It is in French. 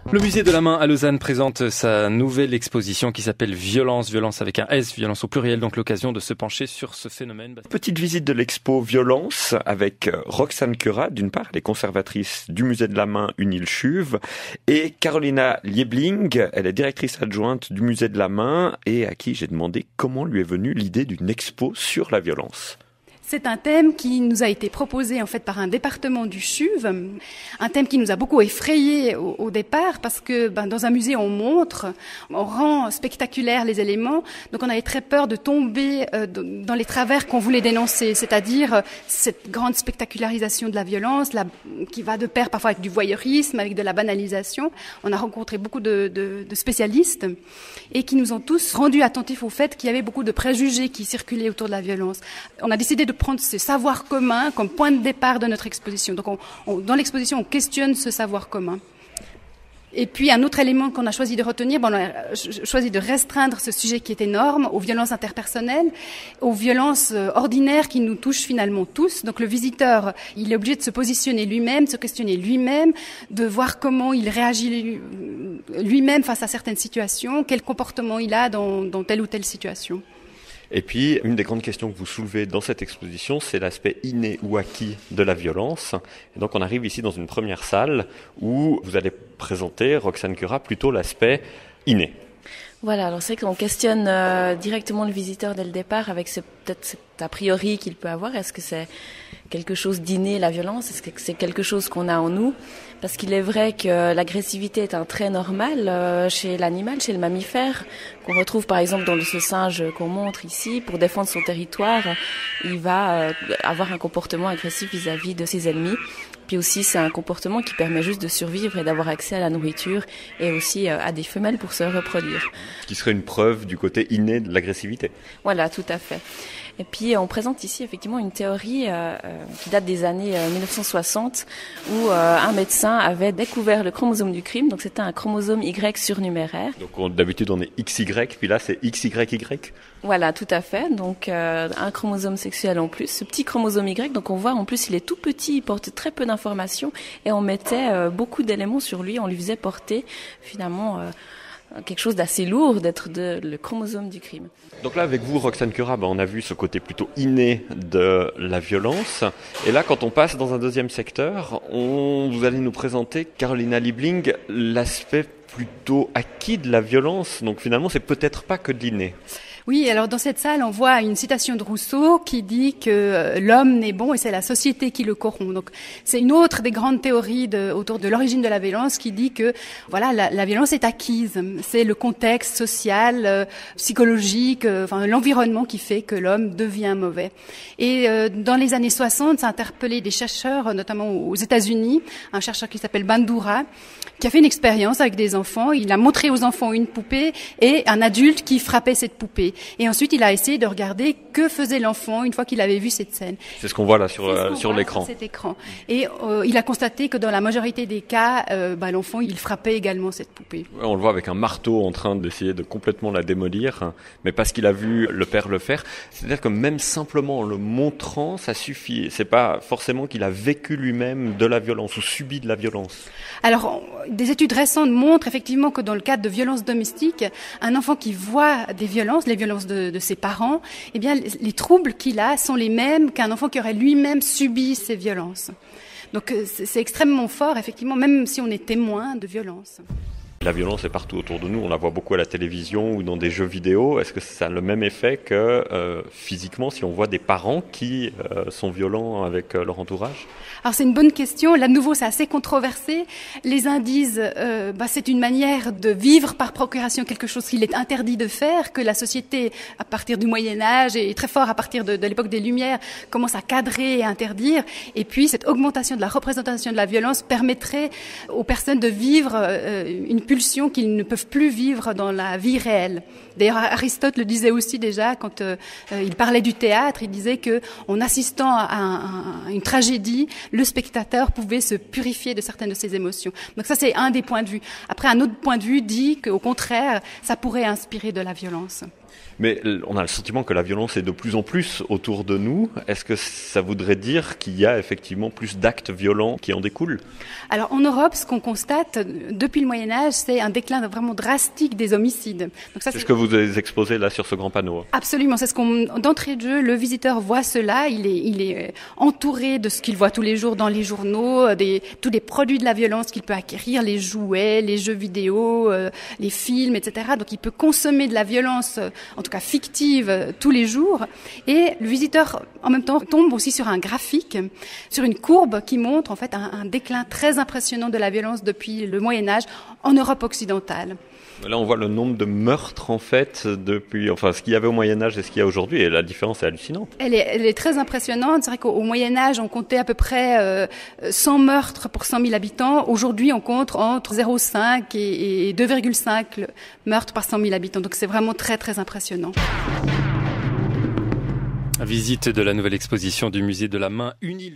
Le musée de la main à Lausanne présente sa nouvelle exposition qui s'appelle Violence, violence avec un S, violence au pluriel, donc l'occasion de se pencher sur ce phénomène. Petite visite de l'expo Violence avec Roxane Curat, d'une part, elle est conservatrice du musée de la main Unilchuv, et Carolina Liebling, elle est directrice adjointe du musée de la main et à qui j'ai demandé comment lui est venue l'idée d'une expo sur la violence. C'est un thème qui nous a été proposé en fait par un département du CHUV, un thème qui nous a beaucoup effrayés au départ parce que dans un musée on montre, on rend spectaculaires les éléments, donc on avait très peur de tomber dans les travers qu'on voulait dénoncer, c'est-à-dire cette grande spectacularisation de la violence qui va de pair parfois avec du voyeurisme, avec de la banalisation. On a rencontré beaucoup de spécialistes et qui nous ont tous rendus attentifs au fait qu'il y avait beaucoup de préjugés qui circulaient autour de la violence. On a décidé de prendre ce savoir commun comme point de départ de notre exposition. Donc dans l'exposition, on questionne ce savoir commun. Et puis un autre élément qu'on a choisi de retenir, on a choisi de restreindre ce sujet qui est énorme aux violences interpersonnelles, aux violences ordinaires qui nous touchent finalement tous. Donc le visiteur, il est obligé de se positionner lui-même, de se questionner lui-même, de voir comment il réagit lui-même face à certaines situations, quel comportement il a dans telle ou telle situation. Et puis, une des grandes questions que vous soulevez dans cette exposition, c'est l'aspect inné ou acquis de la violence. Et donc, on arrive ici dans une première salle où vous allez présenter, Roxane Curat, plutôt l'aspect inné. Voilà, alors c'est vrai qu'on questionne directement le visiteur dès le départ avec peut-être cet a priori qu'il peut avoir. Est-ce que c'est quelque chose d'inné, la violence? Est-ce que c'est quelque chose qu'on a en nous? Parce qu'il est vrai que l'agressivité est un trait normal chez l'animal, chez le mammifère, qu'on retrouve par exemple dans ce singe qu'on montre ici. Pour défendre son territoire, il va avoir un comportement agressif vis-à-vis de ses ennemis. Puis aussi, c'est un comportement qui permet juste de survivre et d'avoir accès à la nourriture et aussi à des femelles pour se reproduire. Ce qui serait une preuve du côté inné de l'agressivité. Voilà, tout à fait. Et puis, on présente ici effectivement une théorie qui date des années 1960 où un médecin avait découvert le chromosome du crime. Donc, c'était un chromosome Y surnuméraire. Donc, d'habitude, on est XY, puis là, c'est XYY. Voilà, tout à fait. Donc, un chromosome sexuel en plus. Ce petit chromosome Y, donc on voit en plus, il est tout petit, il porte très peu d'informations et on mettait beaucoup d'éléments sur lui. On lui faisait porter finalement quelque chose d'assez lourd d'être le chromosome du crime. Donc là, avec vous, Roxane Curat, on a vu ce côté plutôt inné de la violence. Et là, quand on passe dans un deuxième secteur, vous allez nous présenter, Carolina Liebling, l'aspect plutôt acquis de la violence. Donc finalement, c'est peut-être pas que de l'inné. Oui, alors dans cette salle, on voit une citation de Rousseau qui dit que l'homme n'est bon et c'est la société qui le corrompt. Donc c'est une autre des grandes théories autour de l'origine de la violence qui dit que voilà la violence est acquise. C'est le contexte social, psychologique, l'environnement qui fait que l'homme devient mauvais. Et dans les années 60, ça a interpellé des chercheurs, notamment aux États-Unis, un chercheur qui s'appelle Bandura, qui a fait une expérience avec des enfants. Il a montré aux enfants une poupée et un adulte qui frappait cette poupée. Et ensuite, il a essayé de regarder que faisait l'enfant une fois qu'il avait vu cette scène. C'est ce qu'on voit là sur l'écran. Sur cet écran. Et il a constaté que dans la majorité des cas, l'enfant, il frappait également cette poupée. On le voit avec un marteau en train d'essayer de complètement la démolir, mais parce qu'il a vu le père le faire. C'est-à-dire que même simplement en le montrant, ça suffit. C'est pas forcément qu'il a vécu lui-même de la violence ou subi de la violence. Alors, des études récentes montrent effectivement que dans le cadre de violences domestiques, un enfant qui voit des violences, les violences de ses parents, eh bien, les troubles qu'il a sont les mêmes qu'un enfant qui aurait lui-même subi ces violences. Donc, c'est extrêmement fort, effectivement, même si on est témoin de violences. La violence est partout autour de nous, on la voit beaucoup à la télévision ou dans des jeux vidéo. Est-ce que ça a le même effet que physiquement si on voit des parents qui sont violents avec leur entourage? Alors c'est une bonne question. Là de nouveau c'est assez controversé. Les uns disent c'est une manière de vivre par procuration quelque chose qu'il est interdit de faire, que la société à partir du Moyen-Âge et très fort à partir de l'époque des Lumières commence à cadrer et interdire. Et puis cette augmentation de la représentation de la violence permettrait aux personnes de vivre une pulsion qu'ils ne peuvent plus vivre dans la vie réelle. D'ailleurs, Aristote le disait aussi déjà quand il parlait du théâtre. Il disait que en assistant à une tragédie, le spectateur pouvait se purifier de certaines de ses émotions. Donc ça, c'est un des points de vue. Après, un autre point de vue dit qu'au contraire, ça pourrait inspirer de la violence. Mais on a le sentiment que la violence est de plus en plus autour de nous. Est-ce que ça voudrait dire qu'il y a effectivement plus d'actes violents qui en découlent? Alors en Europe, ce qu'on constate depuis le Moyen-Âge, c'est un déclin vraiment drastique des homicides. Donc ça, c'est ce que vous avez exposé là sur ce grand panneau. Absolument, c'est ce qu'on, d'entrée de jeu, le visiteur voit cela, il est entouré de ce qu'il voit tous les jours dans les journaux, tous les produits de la violence qu'il peut acquérir, les jouets, les jeux vidéo, les films, etc. Donc il peut consommer de la violence, en tout cas fictive, tous les jours. Et le visiteur, en même temps, tombe aussi sur un graphique, sur une courbe qui montre en fait un déclin très impressionnant de la violence depuis le Moyen-Âge en Europe occidentale. Là, on voit le nombre de meurtres, en fait, depuis, enfin, ce qu'il y avait au Moyen-Âge et ce qu'il y a aujourd'hui, et la différence est hallucinante. Elle est très impressionnante. C'est vrai qu'au Moyen-Âge, on comptait à peu près 100 meurtres pour 100 000 habitants. Aujourd'hui, on compte entre 0,5 et 2,5 meurtres par 100 000 habitants. Donc, c'est vraiment très, très impressionnant. Visite de la nouvelle exposition du musée de la main Unile.